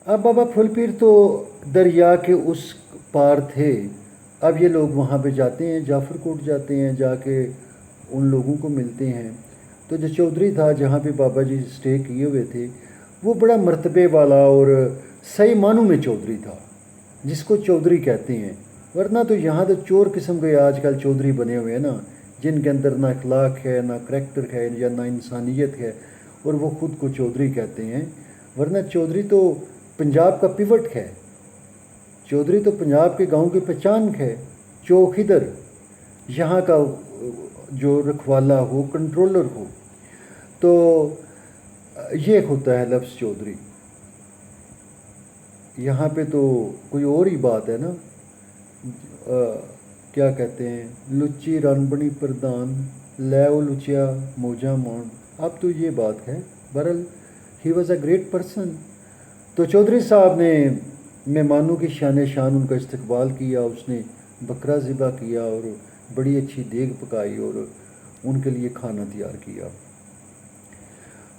اب بابا پھول پیر تو دریا کے اس پار تھے. اب یہ لوگ وہاں پہ جاتے ہیں، جعفر کوٹ جاتے ہیں، جا کے ان لوگوں کو ملتے ہیں. تو جو چودھری تھا جہاں پہ بابا جی اسٹے کیے ہوئے تھے، وہ بڑا مرتبے والا اور صحیح معنوں میں چودھری تھا، جس کو چودھری کہتے ہیں. ورنہ تو یہاں تو چور قسم کے آج کل چودھری بنے ہوئے ہیں نا، جن کے اندر نہ اخلاق ہے، نہ کریکٹر ہے، یا نہ انسانیت ہے، اور وہ خود کو چودھری کہتے ہیں. ورنہ چودھری تو پنجاب کا پیوٹ ہے. چودھری تو پنجاب کے گاؤں کی پہچان ہے. چوکیدر، یہاں کا جو رکھوالا ہو، کنٹرولر ہو. تو یہ ہوتا ہے لفظ چودھری. یہاں پہ تو کوئی اور ہی بات ہے نا. کیا کہتے ہیں، لچی رن بنی پردان، لیو لچیا موجا مان. اب تو یہ بات ہے. بہرحال he was a great person. تو چودھری صاحب نے مہمانوں کی شان شان ان کا استقبال کیا. اس نے بکرا ذبح کیا اور بڑی اچھی دیگ پکائی اور ان کے لیے کھانا تیار کیا.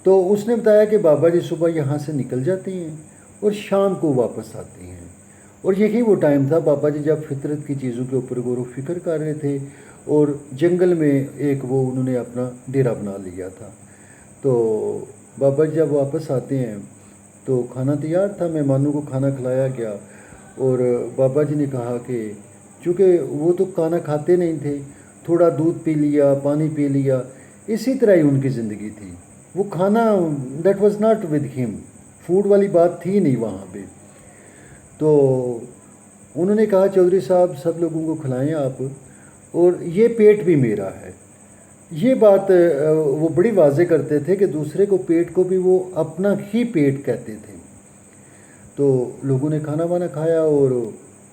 تو اس نے بتایا کہ بابا جی صبح یہاں سے نکل جاتے ہیں اور شام کو واپس آتے ہیں. اور یہی وہ ٹائم تھا بابا جی جب فطرت کی چیزوں کے اوپر غور و فکر کر رہے تھے، اور جنگل میں ایک وہ انہوں نے اپنا ڈیرا بنا لیا تھا. تو بابا جی جب واپس آتے ہیں تو کھانا تیار تھا، مہمانوں کو کھانا کھلایا گیا. اور بابا جی نے کہا کہ چونکہ وہ تو کھانا کھاتے نہیں تھے، تھوڑا دودھ پی لیا، پانی پی لیا، اسی طرح ہی ان کی زندگی تھی. وہ کھانا دیٹ واز ناٹ ود ہم، فوڈ والی بات تھی نہیں وہاں پہ. تو انہوں نے کہا چودھری صاحب سب لوگوں کو کھلائیں آپ، اور یہ پیٹ بھی میرا ہے. یہ بات وہ بڑی واضح کرتے تھے کہ دوسرے کو پیٹ کو بھی وہ اپنا ہی پیٹ کہتے تھے. تو لوگوں نے کھانا وانا کھایا اور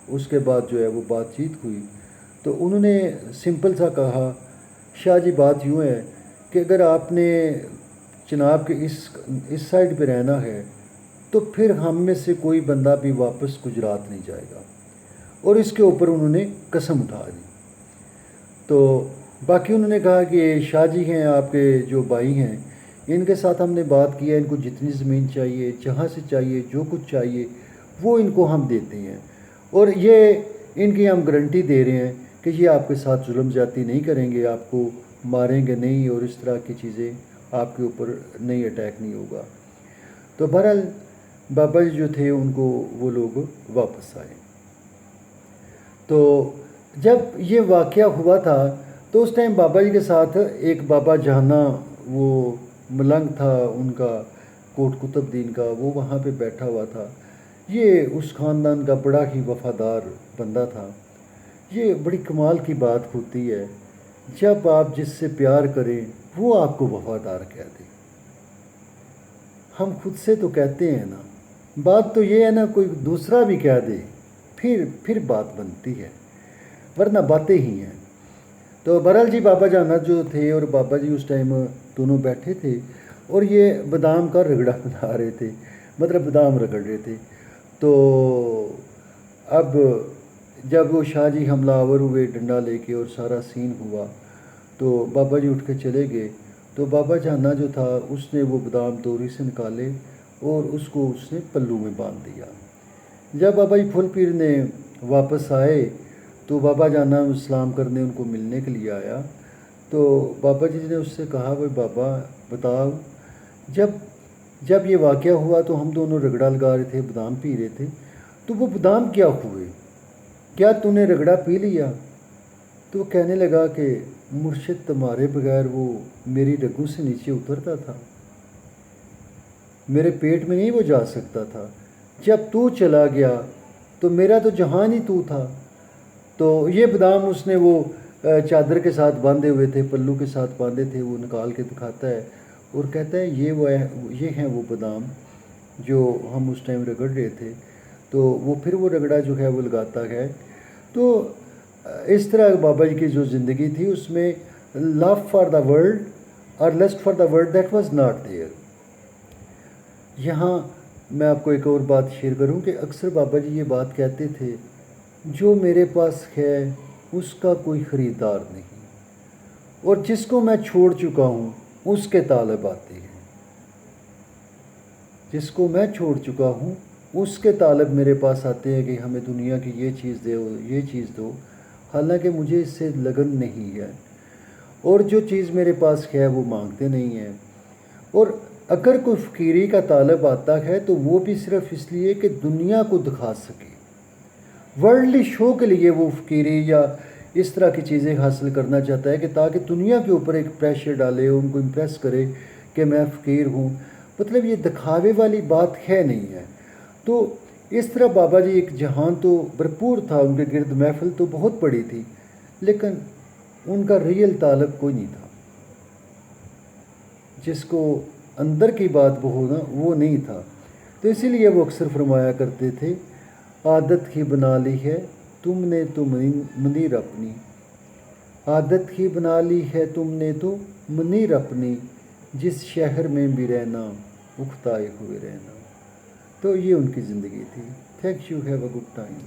اس کے بعد جو ہے وہ بات چیت ہوئی. تو انہوں نے سمپل سا کہا، شاہ جی بات یوں ہے کہ اگر آپ نے چناب کے اس سائڈ پہ رہنا ہے تو پھر ہم میں سے کوئی بندہ بھی واپس گجرات نہیں جائے گا. اور اس کے اوپر انہوں نے قسم اٹھا دی. تو باقی انہوں نے کہا کہ شاہ جی ہیں آپ کے جو بھائی ہیں، ان کے ساتھ ہم نے بات کیا، ان کو جتنی زمین چاہیے، جہاں سے چاہیے، جو کچھ چاہیے وہ ان کو ہم دیتے ہیں. اور یہ ان کی ہم گارنٹی دے رہے ہیں کہ یہ آپ کے ساتھ ظلم زیادتی نہیں کریں گے، آپ کو ماریں گے نہیں، اور اس طرح کی چیزیں آپ کے اوپر نہیں اٹیک نہیں ہوگا. تو بہرحال بابا جی جو تھے ان کو وہ لوگ واپس آئے. تو جب یہ واقعہ ہوا تھا تو اس ٹائم بابا جی کے ساتھ ایک بابا جہانا، وہ ملنگ تھا ان کا، کوٹ قطب دین کا، وہ وہاں پہ بیٹھا ہوا تھا. یہ اس خاندان کا بڑا ہی وفادار بندہ تھا. یہ بڑی کمال کی بات ہوتی ہے جب آپ جس سے پیار کریں وہ آپ کو وفادار کہہ دے. ہم خود سے تو کہتے ہیں نا، بات تو یہ ہے نا کوئی دوسرا بھی کہہ دے پھر بات بنتی ہے، ورنہ باتیں ہی ہیں. تو بہرحال جی بابا جانا جو تھے اور بابا جی اس ٹائم دونوں بیٹھے تھے اور یہ بادام کا رگڑا بنا رہے تھے، مطلب بادام رگڑ رہے تھے. تو اب جب وہ شاہ جی حملہ آور ہوئے ڈنڈا لے کے اور سارا سین ہوا تو بابا جی اٹھ کے چلے گئے. تو بابا جانا جو تھا اس نے وہ بادام دوری سے نکالے اور اس کو اس نے پلو میں باندھ دیا. جب بابا جی پھول پیر نے واپس آئے تو بابا جانا سلام کرنے ان کو ملنے کے لیے آیا. تو بابا جی نے اس سے کہا بھائی بابا بتاؤ، جب یہ واقعہ ہوا تو ہم دونوں رگڑا لگا رہے تھے، بادام پی رہے تھے، تو وہ بادام کیا ہوئے؟ کیا تو نے رگڑا پی لیا؟ تو وہ کہنے لگا کہ مرشد تمہارے بغیر وہ میری رگوں سے نیچے اترتا تھا، میرے پیٹ میں نہیں وہ جا سکتا تھا. جب تو چلا گیا تو میرا تو جہان ہی تو تھا. تو یہ بادام اس نے وہ چادر کے ساتھ باندھے ہوئے تھے، پلو کے ساتھ باندھے تھے، وہ نکال کے دکھاتا ہے اور کہتا ہے یہ ہیں وہ بادام جو ہم اس ٹائم رگڑ رہے تھے. تو وہ پھر وہ رگڑا جو ہے وہ لگاتا ہے. تو اس طرح بابا جی کی جو زندگی تھی اس میں لو فار دا ورلڈ اور lust for the world that was not there. یہاں میں آپ کو ایک اور بات شیئر کروں کہ اکثر بابا جی یہ بات کہتے تھے، جو میرے پاس ہے اس کا کوئی خریدار نہیں، اور جس کو میں چھوڑ چکا ہوں اس کے طالب آتے ہیں. جس کو میں چھوڑ چکا ہوں اس کے طالب میرے پاس آتے ہیں کہ ہمیں دنیا کی یہ چیز دو، یہ چیز دو، حالانکہ مجھے اس سے لگن نہیں ہے، اور جو چیز میرے پاس ہے وہ مانگتے نہیں ہیں۔ اور اگر کوئی فقیری کا طالب آتا ہے تو وہ بھی صرف اس لیے کہ دنیا کو دکھا سکے، ورلڈلی شو کے لیے وہ فقیری یا اس طرح کی چیزیں حاصل کرنا چاہتا ہے کہ تاکہ دنیا کے اوپر ایک پریشر ڈالے، ان کو امپریس کرے کہ میں فقیر ہوں۔ مطلب یہ دکھاوے والی بات ہے نہیں ہے۔ تو اس طرح بابا جی ایک جہان تو بھرپور تھا، ان کے گرد محفل تو بہت بڑی تھی، لیکن ان کا ریئل طالب کوئی نہیں تھا، جس کو اندر کی بات وہ ہونا وہ نہیں تھا۔ تو اسی لیے وہ اکثر فرمایا کرتے تھے، عادت ہی بنا لی ہے تم نے تو منیر اپنی، عادت ہی بنا لی ہے تم نے تو منیر اپنی، جس شہر میں بھی رہنا اکتائے ہوئے رہنا۔ تو یہ ان کی زندگی تھی۔ Thank you, have a good time.